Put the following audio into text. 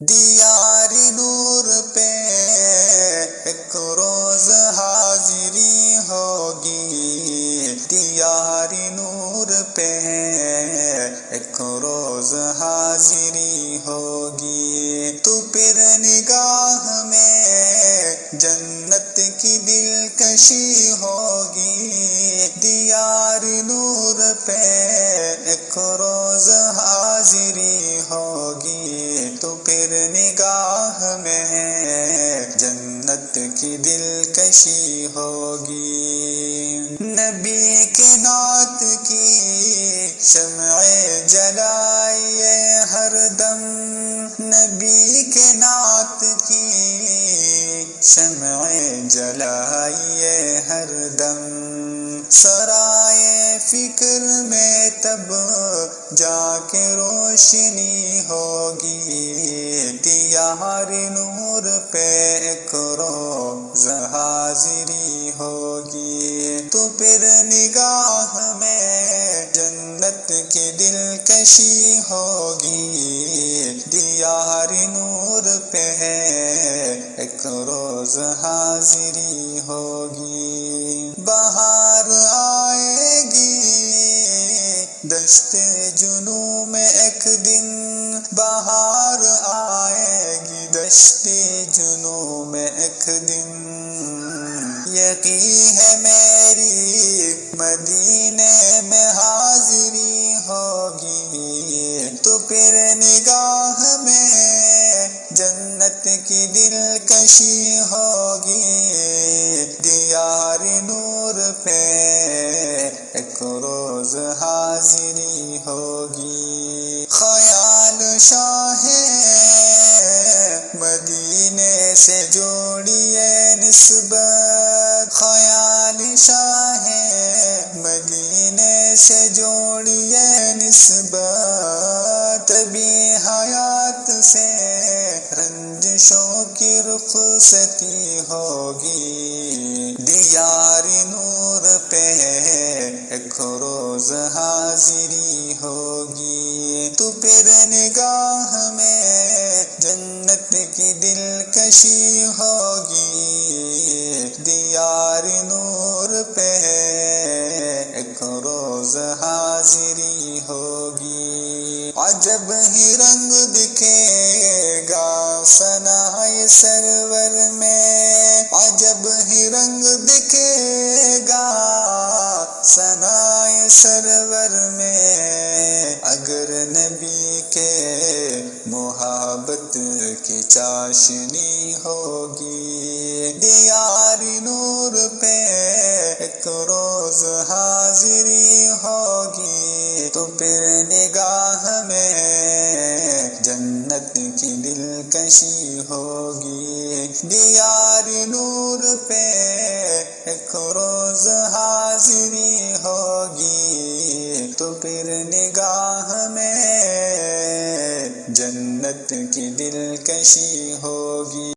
دیار نور پہ ایک روز حاضری ہوگی، دیار نور پہ ایک روز حاضری ہوگی، تو پھر نگاہ میں جنت کی دلکشی ہوگی، دیار نور پہ ایک روز حاضری ہوگی، تو پھر نگاہ میں جنت کی دلکشی ہوگی۔ نبی کے نعت کی شمع جلائیے ہر دم، نبی کے نعت کی شمع جلائیے ہر دم، سرائے فکر میں تب جا کے روشنی ہوگی، دیار نور پہ ایک روز حاضری ہوگی، تو پھر نگاہ میں جنت کی دلکشی ہوگی، دیار نور پہ ایک روز حاضری ہوگی۔ بہار آئے گی دشت جنوں میں ایک دن، بہار آئے گی دشت جنوں میں ایک دن، یقین ہے میری مدینے میں حاضری ہوگی، تو پھر نگاہ میں جنت کی دلکشی ہوگی، دیار نور پہ ایک روز حاضری ہوگی۔ خیال شاہ مدینے سے جوڑیے نسبت، خیال شاہ مدینے سے جوڑیے نسبت، تبھی حیات سے رنجشوں کی رخصتی ہوگی، دیار نور پہ ایک روز حاضری ہوگی، تو پھر نگاہ میں جنت کی دلکشی ہوگی، دیار نور پہ ایک روز حاضری ہوگی۔ عجب ہی رنگ دکھے گا ثنائے سرور میں، عجب ہی رنگ دکھے گا ثنائے سرور میں، اگر نبی کے محبت کی چاشنی ہوگی، دیار نور پہ ایک روز حاضری ہوگی، تو پھر نگاہ میں جنت کی دلکشی ہوگی، دیار نور پہ ایک روز حاضری ہوگی، تو پھر نگاہ میں جنت کی دلکشی ہوگی۔